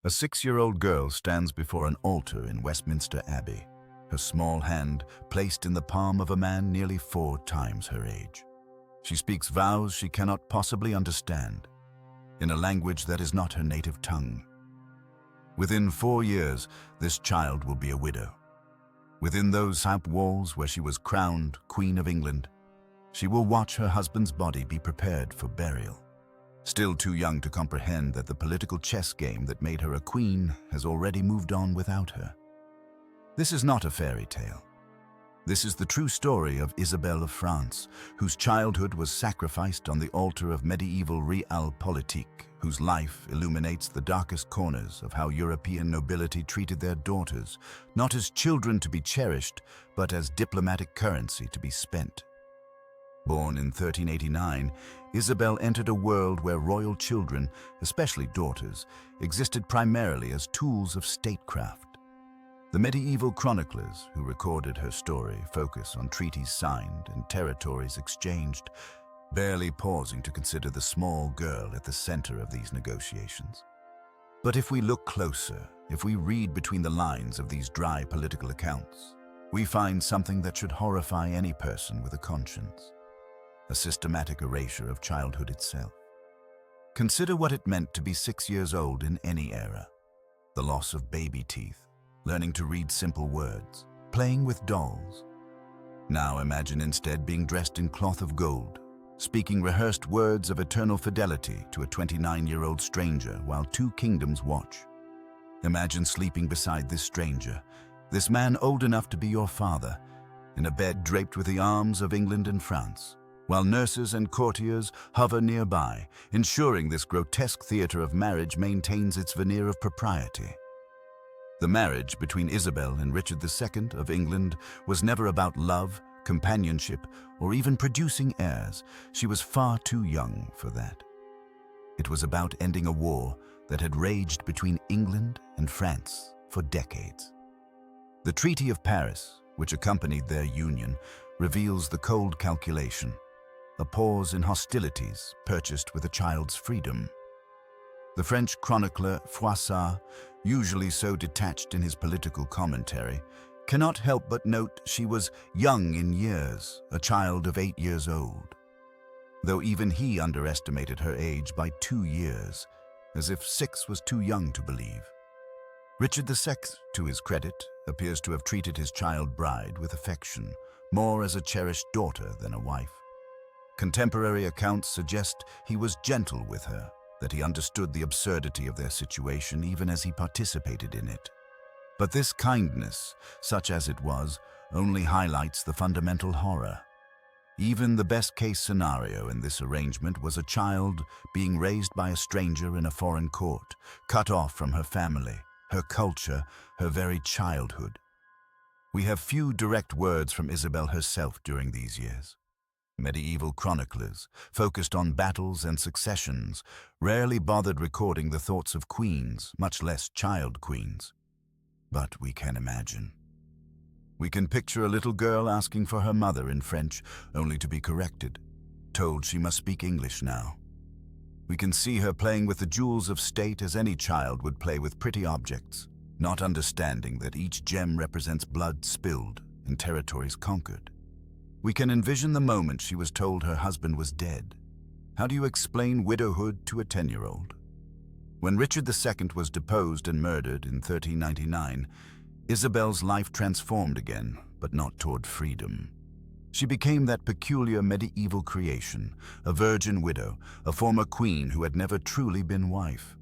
A 6-year-old girl stands before an altar in Westminster Abbey, her small hand placed in the palm of a man nearly 4 times her age. She speaks vows she cannot possibly understand, in a language that is not her native tongue. Within 4 years, this child will be a widow. Within those sap walls where she was crowned Queen of England, she will watch her husband's body be prepared for burial. Still too young to comprehend that the political chess game that made her a queen has already moved on without her. This is not a fairy tale. This is the true story of Isabel of France, whose childhood was sacrificed on the altar of medieval realpolitik, whose life illuminates the darkest corners of how European nobility treated their daughters, not as children to be cherished, but as diplomatic currency to be spent. Born in 1389, Isabel entered a world where royal children, especially daughters, existed primarily as tools of statecraft. The medieval chroniclers who recorded her story focus on treaties signed and territories exchanged, barely pausing to consider the small girl at the center of these negotiations. But if we look closer, if we read between the lines of these dry political accounts, we find something that should horrify any person with a conscience. A systematic erasure of childhood itself. Consider what it meant to be 6 years old in any era. The loss of baby teeth, learning to read simple words, playing with dolls. Now imagine instead being dressed in cloth of gold, speaking rehearsed words of eternal fidelity to a 29-year-old stranger while 2 kingdoms watch. Imagine sleeping beside this stranger, this man old enough to be your father, in a bed draped with the arms of England and France, while nurses and courtiers hover nearby, ensuring this grotesque theater of marriage maintains its veneer of propriety. The marriage between Isabel and Richard II of England was never about love, companionship, or even producing heirs. She was far too young for that. It was about ending a war that had raged between England and France for decades. The Treaty of Paris, which accompanied their union, reveals the cold calculation, a pause in hostilities purchased with a child's freedom. The French chronicler Froissart, usually so detached in his political commentary, cannot help but note she was young in years, a child of 8 years old. Though even he underestimated her age by 2 years, as if 6 was too young to believe. Richard II, to his credit, appears to have treated his child bride with affection, more as a cherished daughter than a wife. Contemporary accounts suggest he was gentle with her, that he understood the absurdity of their situation even as he participated in it. But this kindness, such as it was, only highlights the fundamental horror. Even the best-case scenario in this arrangement was a child being raised by a stranger in a foreign court, cut off from her family, her culture, her very childhood. We have few direct words from Isabel herself during these years. Medieval chroniclers, focused on battles and successions, rarely bothered recording the thoughts of queens, much less child queens. But we can imagine. We can picture a little girl asking for her mother in French, only to be corrected, told she must speak English now. We can see her playing with the jewels of state as any child would play with pretty objects, not understanding that each gem represents blood spilled and territories conquered. We can envision the moment she was told her husband was dead. How do you explain widowhood to a 10-year-old? When Richard II was deposed and murdered in 1399, Isabel's life transformed again, but not toward freedom. She became that peculiar medieval creation, a virgin widow, a former queen who had never truly been wife.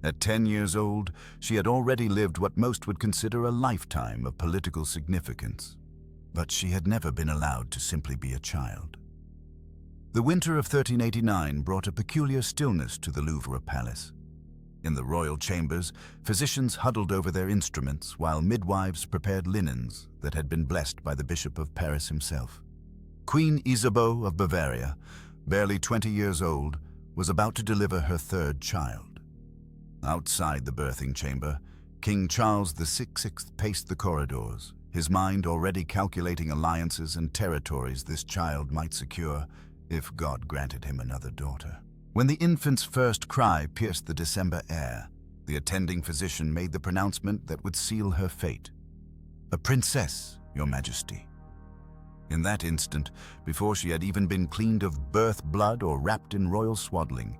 At 10 years old, she had already lived what most would consider a lifetime of political significance. But she had never been allowed to simply be a child. The winter of 1389 brought a peculiar stillness to the Louvre Palace. In the royal chambers, physicians huddled over their instruments while midwives prepared linens that had been blessed by the Bishop of Paris himself. Queen Isabel of Bavaria, barely 20 years old, was about to deliver her 3rd child. Outside the birthing chamber, King Charles VI paced the corridors, his mind already calculating alliances and territories this child might secure if God granted him another daughter. When the infant's first cry pierced the December air, The attending physician made the pronouncement that would seal her fate. "A princess, Your Majesty." In that instant, before she had even been cleaned of birth blood or wrapped in royal swaddling,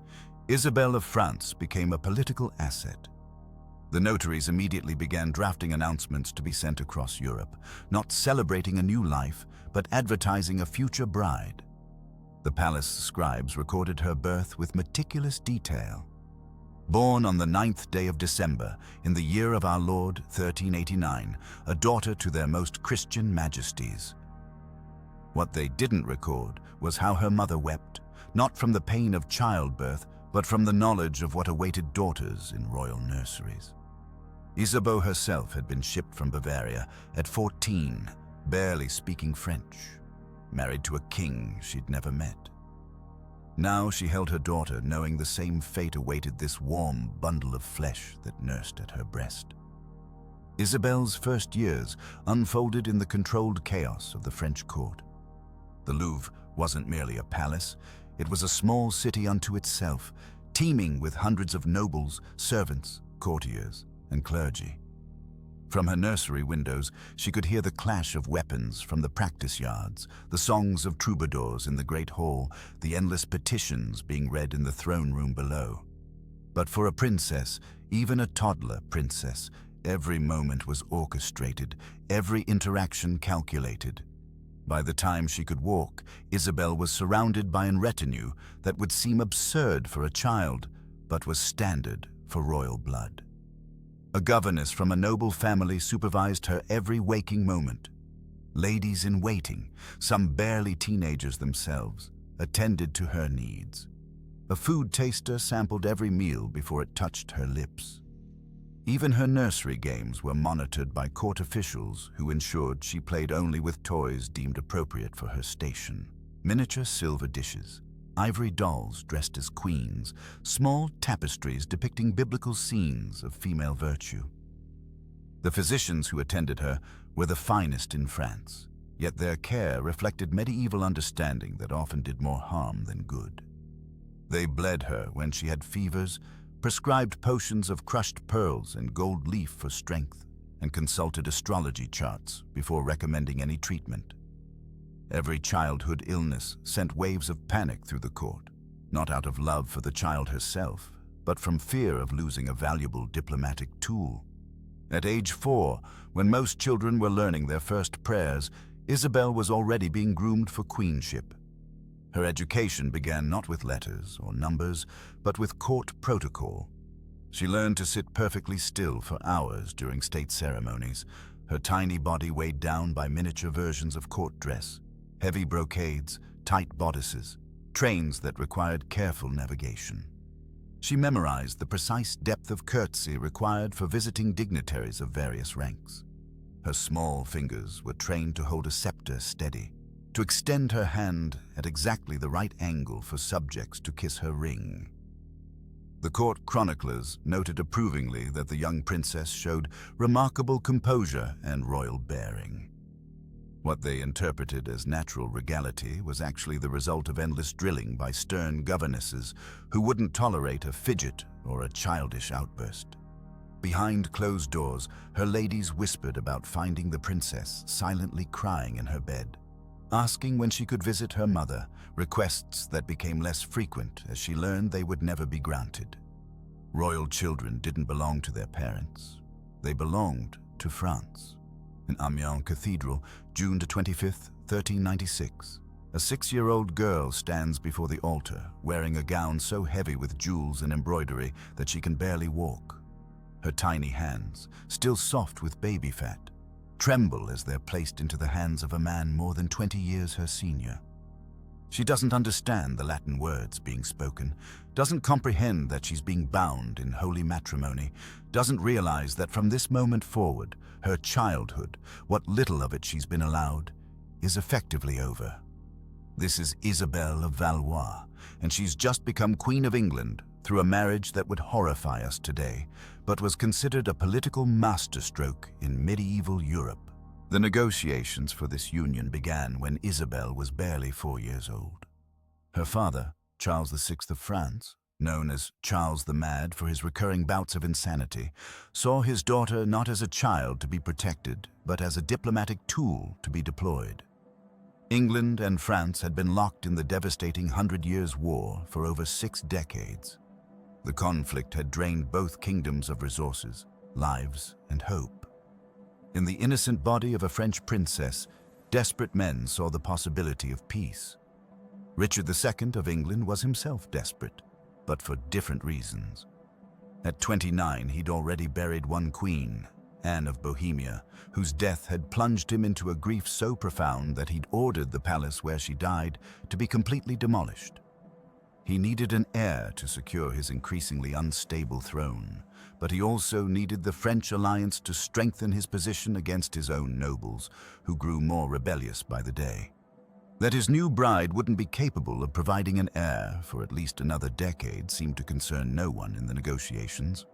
Isabel of France became a political asset. The notaries immediately began drafting announcements to be sent across Europe, not celebrating a new life, but advertising a future bride. The palace scribes recorded her birth with meticulous detail. Born on the 9th day of December, in the year of our Lord 1389, a daughter to their most Christian majesties. What they didn't record was how her mother wept, not from the pain of childbirth, but from the knowledge of what awaited daughters in royal nurseries. Isabeau herself had been shipped from Bavaria at 14, barely speaking French, married to a king she'd never met. Now she held her daughter, knowing the same fate awaited this warm bundle of flesh that nursed at her breast. Isabel's first years unfolded in the controlled chaos of the French court. The Louvre wasn't merely a palace, it was a small city unto itself, teeming with hundreds of nobles, servants, courtiers, and clergy. From her nursery windows, she could hear the clash of weapons from the practice yards, the songs of troubadours in the great hall, the endless petitions being read in the throne room below. But for a princess, even a toddler princess, every moment was orchestrated, every interaction calculated. By the time she could walk, Isabel was surrounded by a retinue that would seem absurd for a child, but was standard for royal blood. A governess from a noble family supervised her every waking moment. Ladies in waiting, some barely teenagers themselves, attended to her needs. A food taster sampled every meal before it touched her lips. Even her nursery games were monitored by court officials who ensured she played only with toys deemed appropriate for her station. Miniature silver dishes, ivory dolls dressed as queens, small tapestries depicting biblical scenes of female virtue. The physicians who attended her were the finest in France, yet their care reflected medieval understanding that often did more harm than good. They bled her when she had fevers, prescribed potions of crushed pearls and gold leaf for strength, and consulted astrology charts before recommending any treatment. Every childhood illness sent waves of panic through the court, not out of love for the child herself, but from fear of losing a valuable diplomatic tool. At age 4, when most children were learning their first prayers, Isabel was already being groomed for queenship. Her education began not with letters or numbers, but with court protocol. She learned to sit perfectly still for hours during state ceremonies, her tiny body weighed down by miniature versions of court dress, heavy brocades, tight bodices, trains that required careful navigation. She memorized the precise depth of curtsy required for visiting dignitaries of various ranks. Her small fingers were trained to hold a scepter steady, to extend her hand at exactly the right angle for subjects to kiss her ring. The court chroniclers noted approvingly that the young princess showed remarkable composure and royal bearing. What they interpreted as natural regality was actually the result of endless drilling by stern governesses who wouldn't tolerate a fidget or a childish outburst. Behind closed doors, her ladies whispered about finding the princess silently crying in her bed, asking when she could visit her mother, requests that became less frequent as she learned they would never be granted. Royal children didn't belong to their parents. They belonged to France. In Amiens Cathedral, June 25, 1396, a 6-year-old girl stands before the altar, wearing a gown so heavy with jewels and embroidery that she can barely walk. Her tiny hands, still soft with baby fat, tremble as they're placed into the hands of a man more than 20 years her senior. She doesn't understand the Latin words being spoken, doesn't comprehend that she's being bound in holy matrimony, doesn't realize that from this moment forward, her childhood, what little of it she's been allowed, is effectively over. This is Isabel of Valois, and she's just become Queen of England through a marriage that would horrify us today, but was considered a political masterstroke in medieval Europe. The negotiations for this union began when Isabel was barely 4 years old. Her father, Charles VI of France, known as Charles the Mad for his recurring bouts of insanity, saw his daughter not as a child to be protected, but as a diplomatic tool to be deployed. England and France had been locked in the devastating Hundred Years' War for over 6 decades. The conflict had drained both kingdoms of resources, lives, and hope. In the innocent body of a French princess, desperate men saw the possibility of peace. Richard II of England was himself desperate, but for different reasons. At 29, he'd already buried one queen, Anne of Bohemia, whose death had plunged him into a grief so profound that he'd ordered the palace where she died to be completely demolished. He needed an heir to secure his increasingly unstable throne, but he also needed the French alliance to strengthen his position against his own nobles, who grew more rebellious by the day. That his new bride wouldn't be capable of providing an heir for at least another decade seemed to concern no one in the negotiations.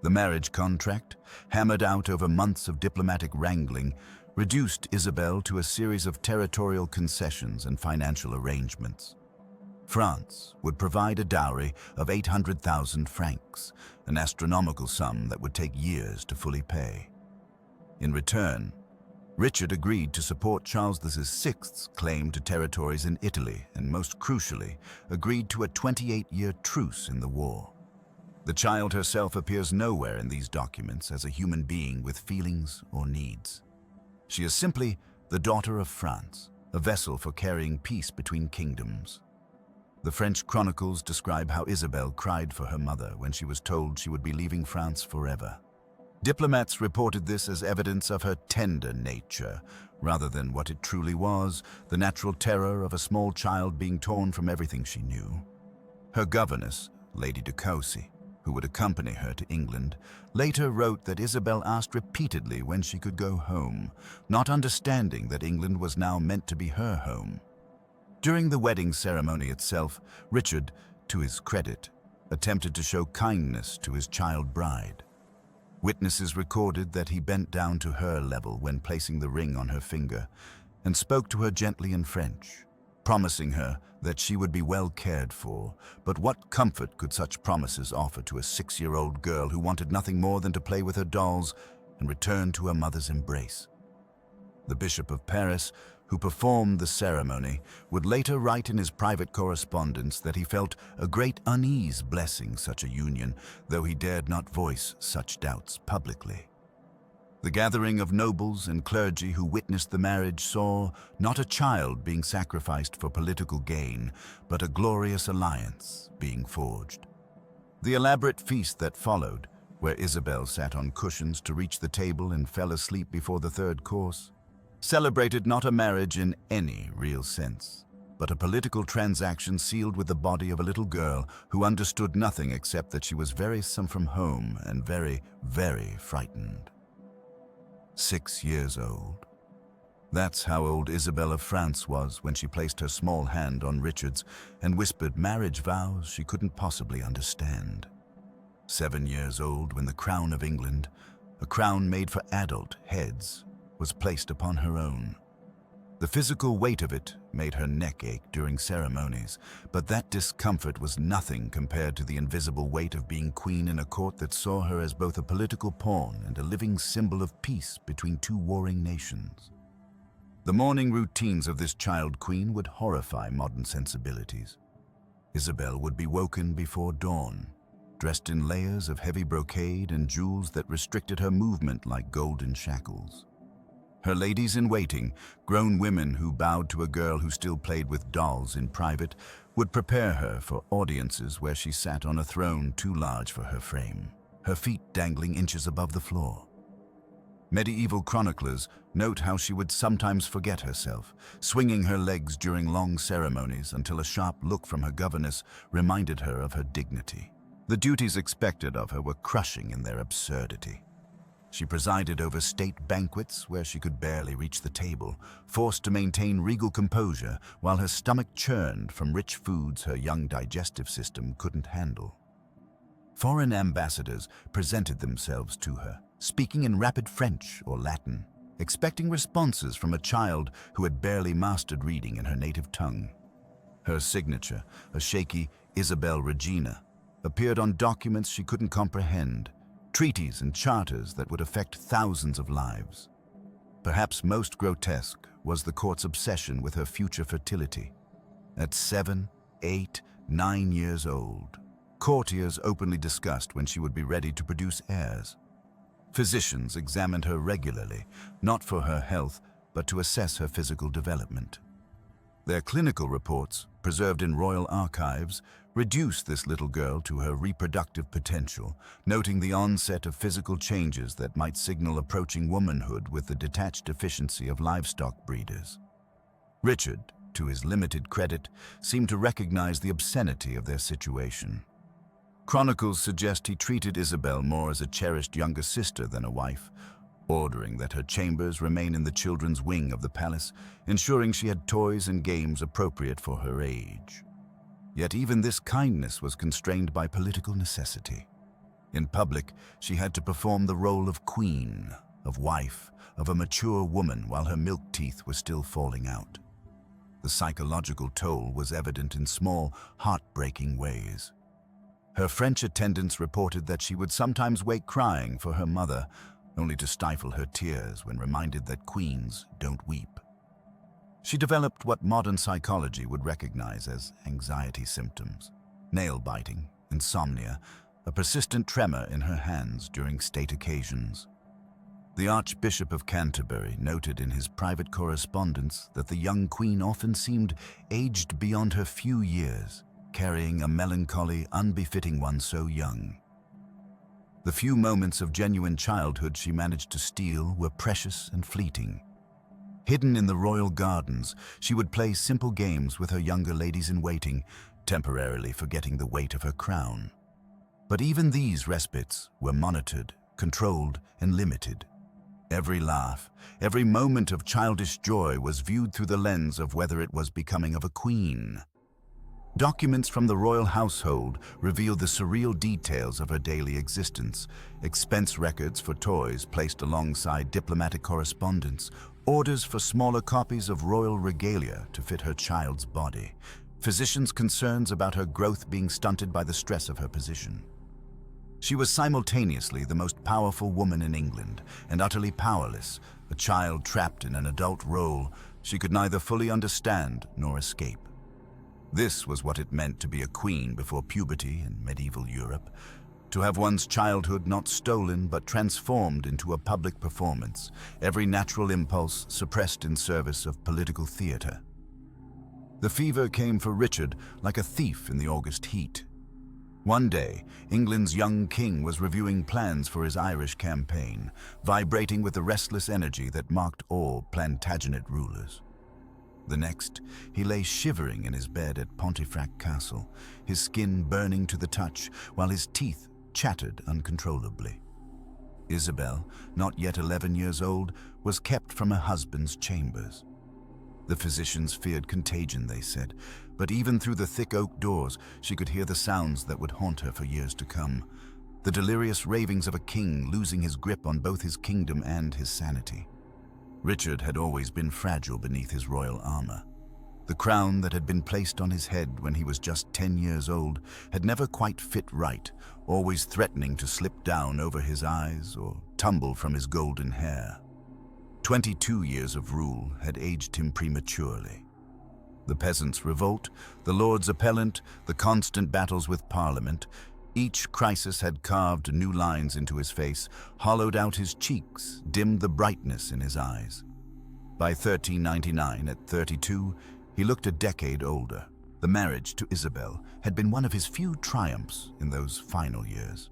The marriage contract, hammered out over months of diplomatic wrangling, reduced Isabel to a series of territorial concessions and financial arrangements. France would provide a dowry of 800,000 francs, an astronomical sum that would take years to fully pay. In return, Richard agreed to support Charles VI's claim to territories in Italy and, most crucially, agreed to a 28-year truce in the war. The child herself appears nowhere in these documents as a human being with feelings or needs. She is simply the daughter of France, a vessel for carrying peace between kingdoms. The French chronicles describe how Isabel cried for her mother when she was told she would be leaving France forever. Diplomats reported this as evidence of her tender nature, rather than what it truly was, the natural terror of a small child being torn from everything she knew. Her governess, Lady de Cossey, who would accompany her to England, later wrote that Isabel asked repeatedly when she could go home, not understanding that England was now meant to be her home. During the wedding ceremony itself, Richard, to his credit, attempted to show kindness to his child bride. Witnesses recorded that he bent down to her level when placing the ring on her finger and spoke to her gently in French, promising her that she would be well cared for. But what comfort could such promises offer to a 6-year-old girl who wanted nothing more than to play with her dolls and return to her mother's embrace? The Bishop of Paris, who performed the ceremony, would later write in his private correspondence that he felt a great unease blessing such a union, though he dared not voice such doubts publicly. The gathering of nobles and clergy who witnessed the marriage saw not a child being sacrificed for political gain, but a glorious alliance being forged. The elaborate feast that followed, where Isabel sat on cushions to reach the table and fell asleep before the third course, celebrated not a marriage in any real sense, but a political transaction sealed with the body of a little girl who understood nothing except that she was very far from home and very, very frightened. 6 years old. That's how old Isabel of France was when she placed her small hand on Richard's and whispered marriage vows she couldn't possibly understand. 7 years old when the crown of England, a crown made for adult heads, was placed upon her own. The physical weight of it made her neck ache during ceremonies, but that discomfort was nothing compared to the invisible weight of being queen in a court that saw her as both a political pawn and a living symbol of peace between 2 warring nations. The morning routines of this child queen would horrify modern sensibilities. Isabel would be woken before dawn, dressed in layers of heavy brocade and jewels that restricted her movement like golden shackles. Her ladies-in-waiting, grown women who bowed to a girl who still played with dolls in private, would prepare her for audiences where she sat on a throne too large for her frame, her feet dangling inches above the floor. Medieval chroniclers note how she would sometimes forget herself, swinging her legs during long ceremonies until a sharp look from her governess reminded her of her dignity. The duties expected of her were crushing in their absurdity. She presided over state banquets where she could barely reach the table, forced to maintain regal composure while her stomach churned from rich foods her young digestive system couldn't handle. Foreign ambassadors presented themselves to her, speaking in rapid French or Latin, expecting responses from a child who had barely mastered reading in her native tongue. Her signature, a shaky Isabel Regina, appeared on documents she couldn't comprehend, treaties and charters that would affect thousands of lives. Perhaps most grotesque was the court's obsession with her future fertility. At 7, 8, 9 years old, courtiers openly discussed when she would be ready to produce heirs. Physicians examined her regularly, not for her health, but to assess her physical development. Their clinical reports, preserved in royal archives, reduced this little girl to her reproductive potential, noting the onset of physical changes that might signal approaching womanhood with the detached efficiency of livestock breeders. Richard, to his limited credit, seemed to recognize the obscenity of their situation. Chronicles suggest he treated Isabel more as a cherished younger sister than a wife, ordering that her chambers remain in the children's wing of the palace, ensuring she had toys and games appropriate for her age. Yet even this kindness was constrained by political necessity. In public, she had to perform the role of queen, of wife, of a mature woman while her milk teeth were still falling out. The psychological toll was evident in small, heartbreaking ways. Her French attendants reported that she would sometimes wake crying for her mother, only to stifle her tears when reminded that queens don't weep. She developed what modern psychology would recognize as anxiety symptoms: nail-biting, insomnia, a persistent tremor in her hands during state occasions. The Archbishop of Canterbury noted in his private correspondence that the young queen often seemed aged beyond her few years, carrying a melancholy unbefitting one so young. The few moments of genuine childhood she managed to steal were precious and fleeting. Hidden in the royal gardens, she would play simple games with her younger ladies-in-waiting, temporarily forgetting the weight of her crown. But even these respites were monitored, controlled, and limited. Every laugh, every moment of childish joy was viewed through the lens of whether it was becoming of a queen. Documents from the royal household reveal the surreal details of her daily existence: expense records for toys placed alongside diplomatic correspondence, orders for smaller copies of royal regalia to fit her child's body, physicians' concerns about her growth being stunted by the stress of her position. She was simultaneously the most powerful woman in England and utterly powerless, a child trapped in an adult role she could neither fully understand nor escape. This was what it meant to be a queen before puberty in medieval Europe, to have one's childhood not stolen but transformed into a public performance, every natural impulse suppressed in service of political theater. The fever came for Richard like a thief in the August heat. One day, England's young king was reviewing plans for his Irish campaign, vibrating with the restless energy that marked all Plantagenet rulers. The next, he lay shivering in his bed at Pontefract Castle, his skin burning to the touch, while his teeth chattered uncontrollably. Isabel, not yet 11 years old, was kept from her husband's chambers. The physicians feared contagion, they said, but even through the thick oak doors, she could hear the sounds that would haunt her for years to come: the delirious ravings of a king losing his grip on both his kingdom and his sanity. Richard had always been fragile beneath his royal armor. The crown that had been placed on his head when he was just 10 years old had never quite fit right, always threatening to slip down over his eyes or tumble from his golden hair. 22 years of rule had aged him prematurely. The peasants' revolt, the Lords' appellant, the constant battles with Parliament, each crisis had carved new lines into his face, hollowed out his cheeks, dimmed the brightness in his eyes. By 1399, at 32, he looked a decade older. The marriage to Isabel had been one of his few triumphs in those final years.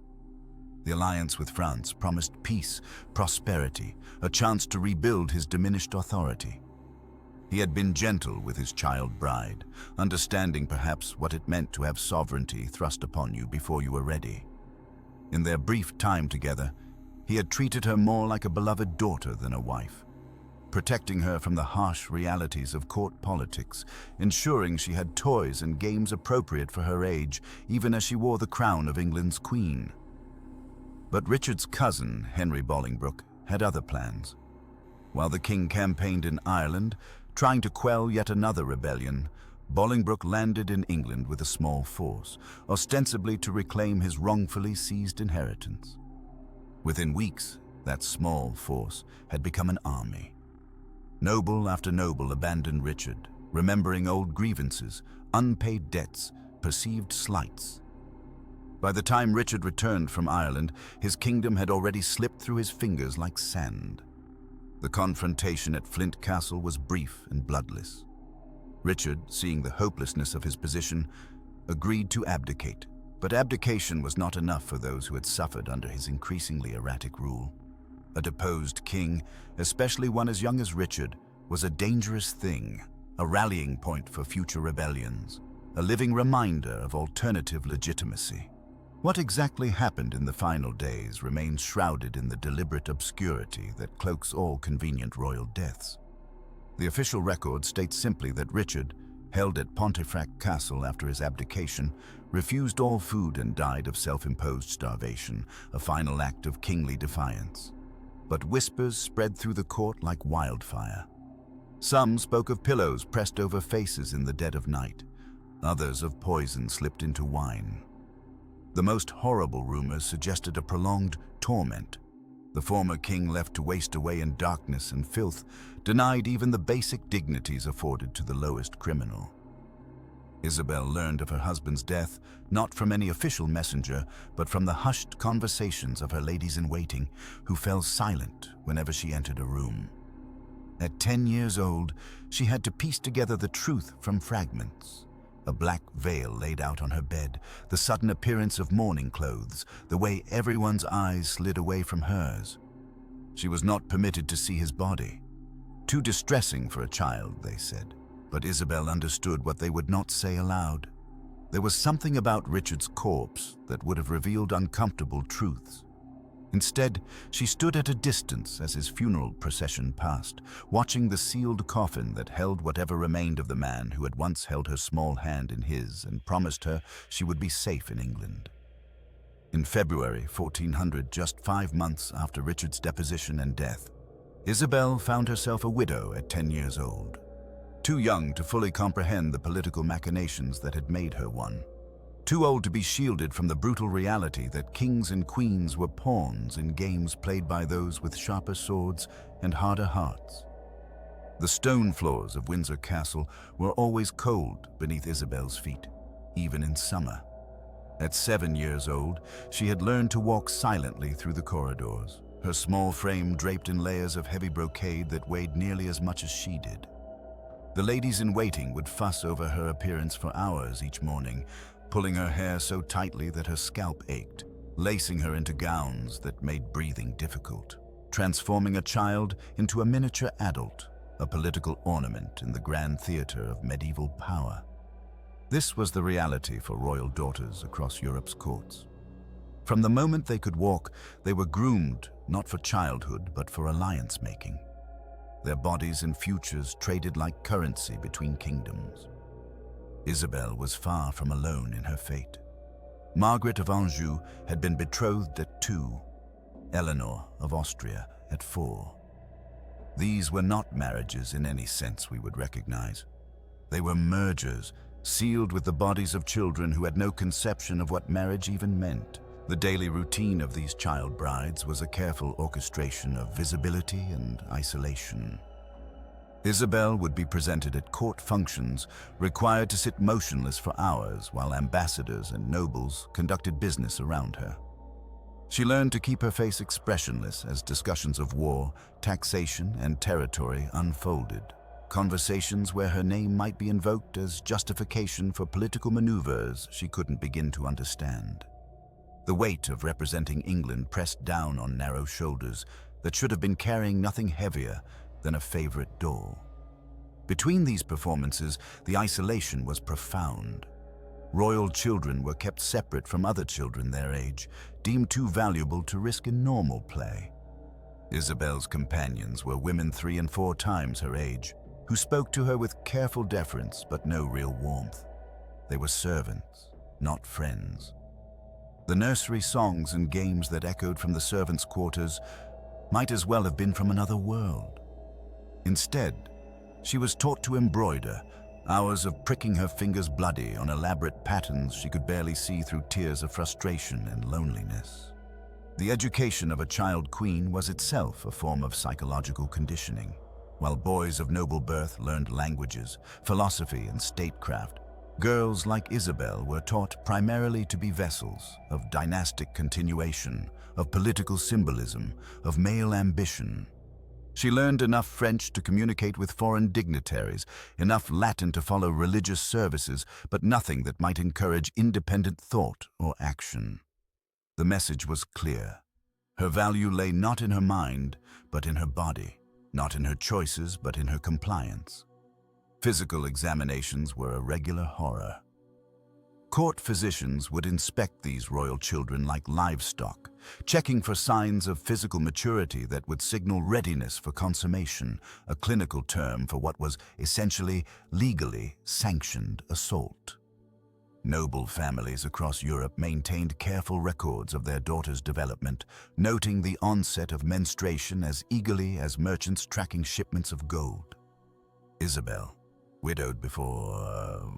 The alliance with France promised peace, prosperity, a chance to rebuild his diminished authority. He had been gentle with his child bride, understanding perhaps what it meant to have sovereignty thrust upon you before you were ready. In their brief time together, he had treated her more like a beloved daughter than a wife, protecting her from the harsh realities of court politics, ensuring she had toys and games appropriate for her age, even as she wore the crown of England's queen. But Richard's cousin, Henry Bolingbroke, had other plans. While the king campaigned in Ireland, trying to quell yet another rebellion, Bolingbroke landed in England with a small force, ostensibly to reclaim his wrongfully seized inheritance. Within weeks, that small force had become an army. Noble after noble abandoned Richard, remembering old grievances, unpaid debts, perceived slights. By the time Richard returned from Ireland, his kingdom had already slipped through his fingers like sand. The confrontation at Flint Castle was brief and bloodless. Richard, seeing the hopelessness of his position, agreed to abdicate. But abdication was not enough for those who had suffered under his increasingly erratic rule. A deposed king, especially one as young as Richard, was a dangerous thing, a rallying point for future rebellions, a living reminder of alternative legitimacy. What exactly happened in the final days remains shrouded in the deliberate obscurity that cloaks all convenient royal deaths. The official record states simply that Richard, held at Pontefract Castle after his abdication, refused all food and died of self-imposed starvation, a final act of kingly defiance. But whispers spread through the court like wildfire. Some spoke of pillows pressed over faces in the dead of night, others of poison slipped into wine. The most horrible rumors suggested a prolonged torment. The former king, left to waste away in darkness and filth, denied even the basic dignities afforded to the lowest criminal. Isabel learned of her husband's death not from any official messenger, but from the hushed conversations of her ladies-in-waiting, who fell silent whenever she entered a room. At 10 years old, she had to piece together the truth from fragments. A black veil laid out on her bed, the sudden appearance of mourning clothes, the way everyone's eyes slid away from hers. She was not permitted to see his body. Too distressing for a child, they said. But Isabel understood what they would not say aloud. There was something about Richard's corpse that would have revealed uncomfortable truths. Instead, she stood at a distance as his funeral procession passed, watching the sealed coffin that held whatever remained of the man who had once held her small hand in his and promised her she would be safe in England. In February 1400, just 5 months after Richard's deposition and death, Isabel found herself a widow at 10 years old, too young to fully comprehend the political machinations that had made her one. Too old to be shielded from the brutal reality that kings and queens were pawns in games played by those with sharper swords and harder hearts. The stone floors of Windsor Castle were always cold beneath Isabel's feet, even in summer. At 7 years old, she had learned to walk silently through the corridors, her small frame draped in layers of heavy brocade that weighed nearly as much as she did. The ladies-in-waiting would fuss over her appearance for hours each morning, pulling her hair so tightly that her scalp ached, lacing her into gowns that made breathing difficult, transforming a child into a miniature adult, a political ornament in the grand theater of medieval power. This was the reality for royal daughters across Europe's courts. From the moment they could walk, they were groomed not for childhood but for alliance-making. Their bodies and futures traded like currency between kingdoms. Isabel was far from alone in her fate. Margaret of Anjou had been betrothed at 2, Eleanor of Austria at 4. These were not marriages in any sense we would recognize. They were mergers, sealed with the bodies of children who had no conception of what marriage even meant. The daily routine of these child brides was a careful orchestration of visibility and isolation. Isabel would be presented at court functions, required to sit motionless for hours while ambassadors and nobles conducted business around her. She learned to keep her face expressionless as discussions of war, taxation, and territory unfolded, conversations where her name might be invoked as justification for political maneuvers she couldn't begin to understand. The weight of representing England pressed down on narrow shoulders that should have been carrying nothing heavier than a favorite doll. Between these performances, the isolation was profound. Royal children were kept separate from other children their age, deemed too valuable to risk in normal play. Isabel's companions were women 3 and 4 times her age, who spoke to her with careful deference but no real warmth. They were servants, not friends. The nursery songs and games that echoed from the servants' quarters might as well have been from another world. Instead, she was taught to embroider, Hours of pricking her fingers bloody on elaborate patterns she could barely see through tears of frustration and loneliness. The education of a child queen was itself a form of psychological conditioning. While boys of noble birth learned languages, philosophy, and statecraft, girls like Isabel were taught primarily to be vessels of dynastic continuation, of political symbolism, of male ambition. She learned enough French to communicate with foreign dignitaries, enough Latin to follow religious services, but nothing that might encourage independent thought or action. The message was clear. Her value lay not in her mind, but in her body, not in her choices, but in her compliance. Physical examinations were a regular horror. Court physicians would inspect these royal children like livestock, checking for signs of physical maturity that would signal readiness for consummation, a clinical term for what was essentially legally sanctioned assault. Noble families across Europe maintained careful records of their daughters' development, noting the onset of menstruation as eagerly as merchants tracking shipments of gold. Isabel, widowed before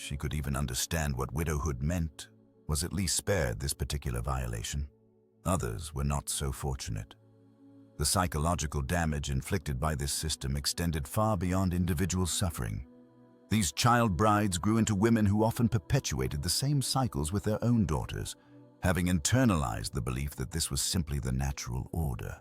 she could even understand what widowhood meant, was at least spared this particular violation. Others were not so fortunate. The psychological damage inflicted by this system extended far beyond individual suffering. These child brides grew into women who often perpetuated the same cycles with their own daughters, having internalized the belief that this was simply the natural order.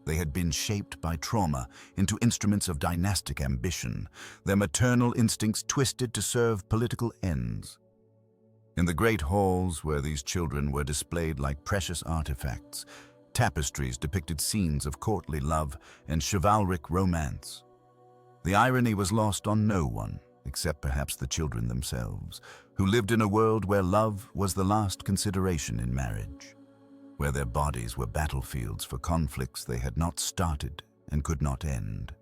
They had been shaped by trauma into instruments of dynastic ambition, their maternal instincts twisted to serve political ends. In the great halls where these children were displayed like precious artifacts, tapestries depicted scenes of courtly love and chivalric romance. The irony was lost on no one, except perhaps the children themselves, who lived in a world where love was the last consideration in marriage, where their bodies were battlefields for conflicts they had not started and could not end.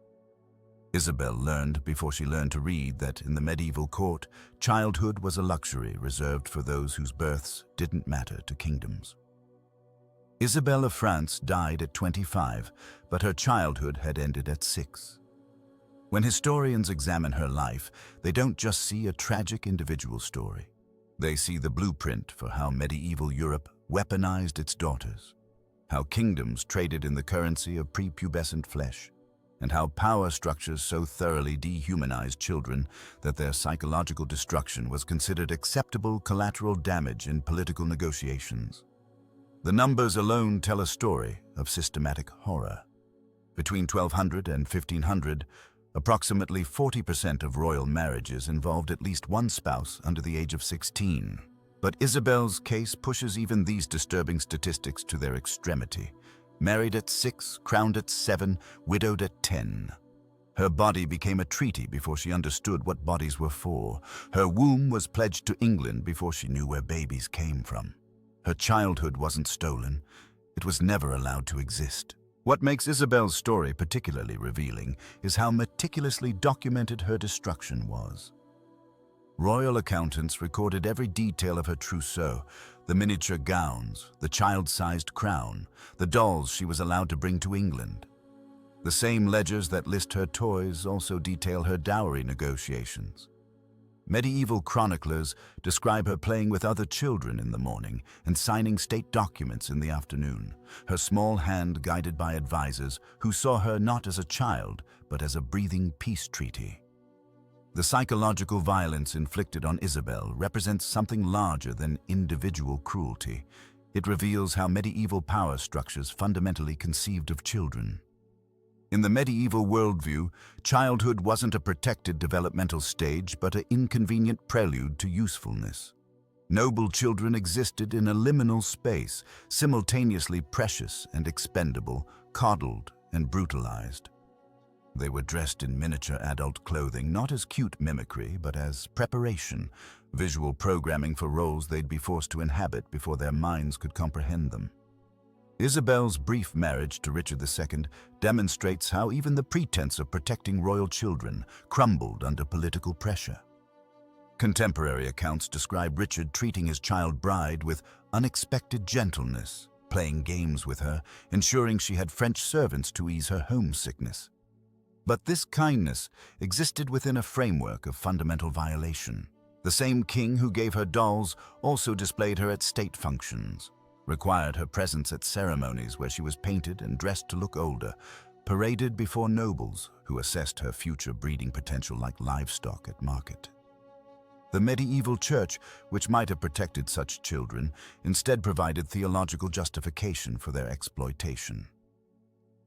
Isabel learned before she learned to read that in the medieval court, childhood was a luxury reserved for those whose births didn't matter to kingdoms. Isabel of France died at 25, but her childhood had ended at 6. When historians examine her life, they don't just see a tragic individual story. They see the blueprint for how medieval Europe weaponized its daughters, how kingdoms traded in the currency of prepubescent flesh, and how power structures so thoroughly dehumanized children that their psychological destruction was considered acceptable collateral damage in political negotiations. The numbers alone tell a story of systematic horror. Between 1200 and 1500, approximately 40% of royal marriages involved at least one spouse under the age of 16. But Isabel's case pushes even these disturbing statistics to their extremity. Married at 6, crowned at 7, widowed at 10. Her body became a treaty before she understood what bodies were for. Her womb was pledged to England before she knew where babies came from. Her childhood wasn't stolen. It was never allowed to exist. What makes Isabel's story particularly revealing is how meticulously documented her destruction was. Royal accountants recorded every detail of her trousseau, the miniature gowns, the child-sized crown, the dolls she was allowed to bring to England. The same ledgers that list her toys also detail her dowry negotiations. Medieval chroniclers describe her playing with other children in the morning and signing state documents in the afternoon, her small hand guided by advisors who saw her not as a child, but as a breathing peace treaty. The psychological violence inflicted on Isabel represents something larger than individual cruelty. It reveals how medieval power structures fundamentally conceived of children. In the medieval worldview, childhood wasn't a protected developmental stage, but an inconvenient prelude to usefulness. Noble children existed in a liminal space, simultaneously precious and expendable, coddled and brutalized. They were dressed in miniature adult clothing, not as cute mimicry, but as preparation, visual programming for roles they'd be forced to inhabit before their minds could comprehend them. Isabel's brief marriage to Richard II demonstrates how even the pretense of protecting royal children crumbled under political pressure. Contemporary accounts describe Richard treating his child bride with unexpected gentleness, playing games with her, ensuring she had French servants to ease her homesickness. But this kindness existed within a framework of fundamental violation. The same king who gave her dolls also displayed her at state functions, required her presence at ceremonies where she was painted and dressed to look older, paraded before nobles who assessed her future breeding potential like livestock at market. The medieval church, which might have protected such children, instead provided theological justification for their exploitation.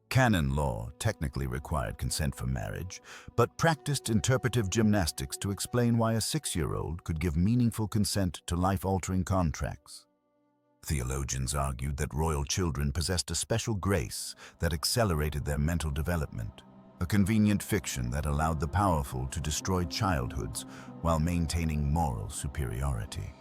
Canon law technically required consent for marriage, but practiced interpretive gymnastics to explain why a 6-year-old could give meaningful consent to life-altering contracts. Theologians argued that royal children possessed a special grace that accelerated their mental development, a convenient fiction that allowed the powerful to destroy childhoods while maintaining moral superiority.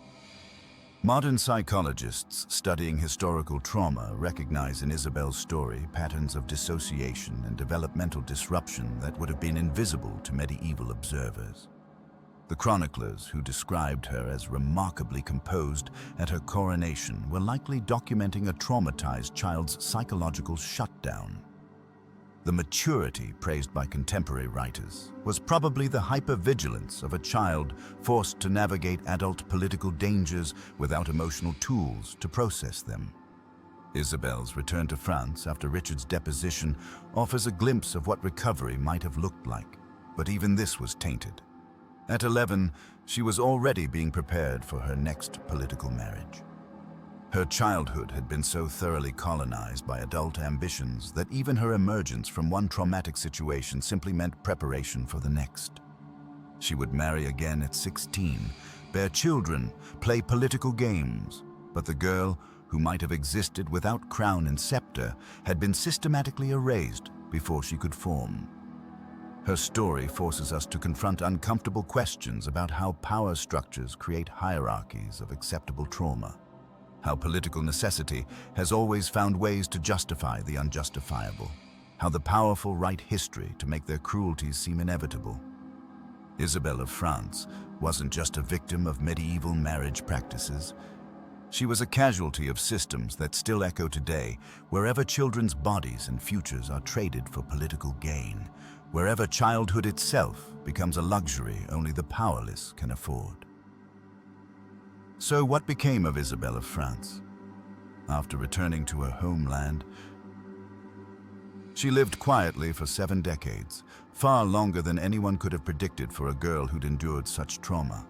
Modern psychologists studying historical trauma recognize in Isabel's story patterns of dissociation and developmental disruption that would have been invisible to medieval observers. The chroniclers who described her as remarkably composed at her coronation were likely documenting a traumatized child's psychological shutdown. The maturity praised by contemporary writers was probably the hypervigilance of a child forced to navigate adult political dangers without emotional tools to process them. Isabel's return to France after Richard's deposition offers a glimpse of what recovery might have looked like, but even this was tainted. At 11, she was already being prepared for her next political marriage. Her childhood had been so thoroughly colonized by adult ambitions that even her emergence from one traumatic situation simply meant preparation for the next. She would marry again at 16, bear children, play political games, but the girl, who might have existed without crown and scepter, had been systematically erased before she could form. Her story forces us to confront uncomfortable questions about how power structures create hierarchies of acceptable trauma, how political necessity has always found ways to justify the unjustifiable, how the powerful write history to make their cruelties seem inevitable. Isabel of France wasn't just a victim of medieval marriage practices. She was a casualty of systems that still echo today, wherever children's bodies and futures are traded for political gain, wherever childhood itself becomes a luxury only the powerless can afford. So what became of Isabel of France? After returning to her homeland, she lived quietly for 7 decades, far longer than anyone could have predicted for a girl who'd endured such trauma.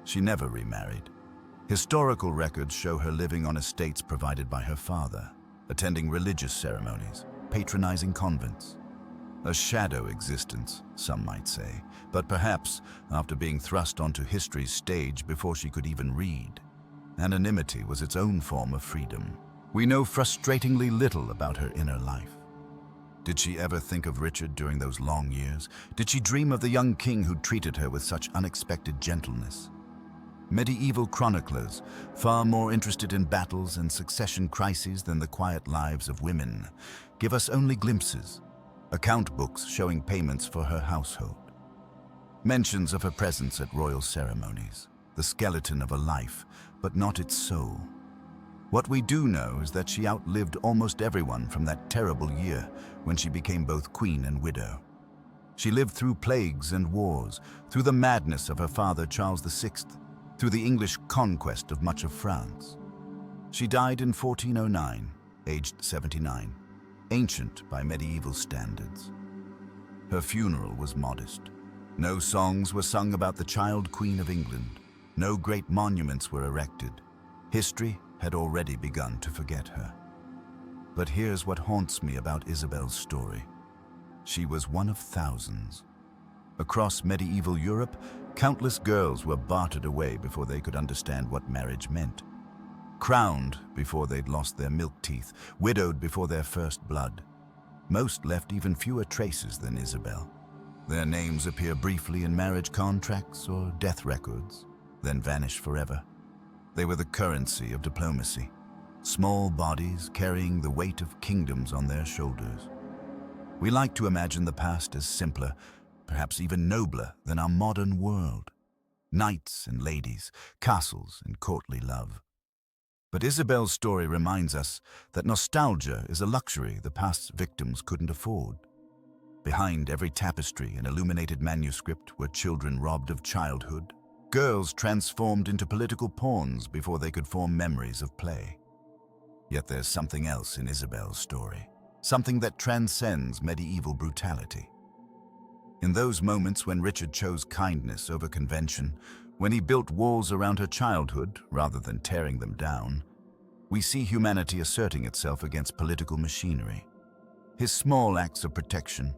She never remarried. Historical records show her living on estates provided by her father, attending religious ceremonies, patronizing convents. A shadow existence, some might say, but perhaps after being thrust onto history's stage before she could even read. Anonymity was its own form of freedom. We know frustratingly little about her inner life. Did she ever think of Richard during those long years? Did she dream of the young king who treated her with such unexpected gentleness? Medieval chroniclers, far more interested in battles and succession crises than the quiet lives of women, give us only glimpses. Account books showing payments for her household, mentions of her presence at royal ceremonies, the skeleton of a life, but not its soul. What we do know is that she outlived almost everyone from that terrible year when she became both queen and widow. She lived through plagues and wars, through the madness of her father Charles VI, through the English conquest of much of France. She died in 1409, aged 79. Ancient by medieval standards. Her funeral was modest. No songs were sung about the child Queen of England. No great monuments were erected. History had already begun to forget her. But here's what haunts me about Isabel's story. She was one of thousands. Across medieval Europe, countless girls were bartered away before they could understand what marriage meant. Crowned before they'd lost their milk teeth, widowed before their first blood. Most left even fewer traces than Isabel. Their names appear briefly in marriage contracts or death records, then vanish forever. They were the currency of diplomacy, small bodies carrying the weight of kingdoms on their shoulders. We like to imagine the past as simpler, perhaps even nobler than our modern world. Knights and ladies, castles and courtly love. But Isabel's story reminds us that nostalgia is a luxury the past's victims couldn't afford. Behind every tapestry and illuminated manuscript were children robbed of childhood, girls transformed into political pawns before they could form memories of play. Yet there's something else in Isabel's story, something that transcends medieval brutality. In those moments when Richard chose kindness over convention, when he built walls around her childhood rather than tearing them down, we see humanity asserting itself against political machinery. His small acts of protection,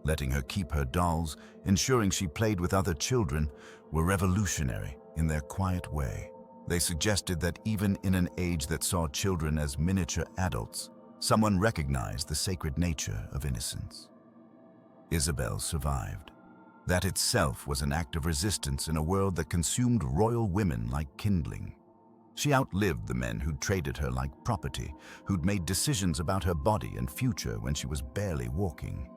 letting her keep her dolls, ensuring she played with other children, were revolutionary in their quiet way. They suggested that even in an age that saw children as miniature adults, someone recognized the sacred nature of innocence. Isabel survived. That itself was an act of resistance in a world that consumed royal women like kindling. She outlived the men who'd traded her like property, who'd made decisions about her body and future when she was barely walking.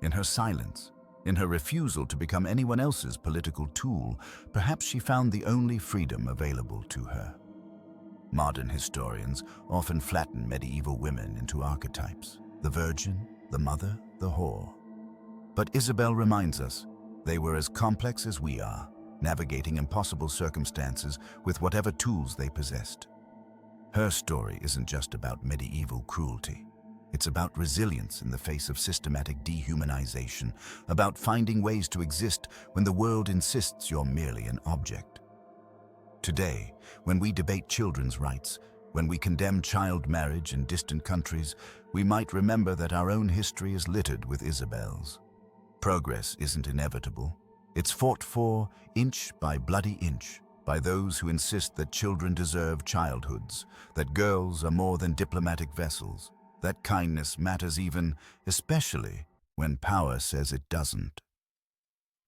In her silence, in her refusal to become anyone else's political tool, perhaps she found the only freedom available to her. Modern historians often flatten medieval women into archetypes: the virgin, the mother, the whore. But Isabel reminds us they were as complex as we are, navigating impossible circumstances with whatever tools they possessed. Her story isn't just about medieval cruelty. It's about resilience in the face of systematic dehumanization, about finding ways to exist when the world insists you're merely an object. Today, when we debate children's rights, when we condemn child marriage in distant countries, we might remember that our own history is littered with Isabels. Progress isn't inevitable. It's fought for, inch by bloody inch, by those who insist that children deserve childhoods, that girls are more than diplomatic vessels, that kindness matters even, especially, when power says it doesn't.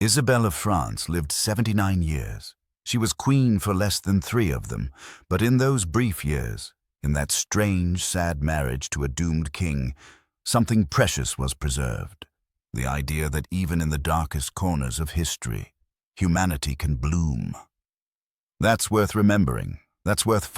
Isabel of France lived 79 years. She was queen for less than 3 of them, but in those brief years, in that strange, sad marriage to a doomed king, something precious was preserved. The idea that even in the darkest corners of history, humanity can bloom. That's worth remembering. That's worth fighting.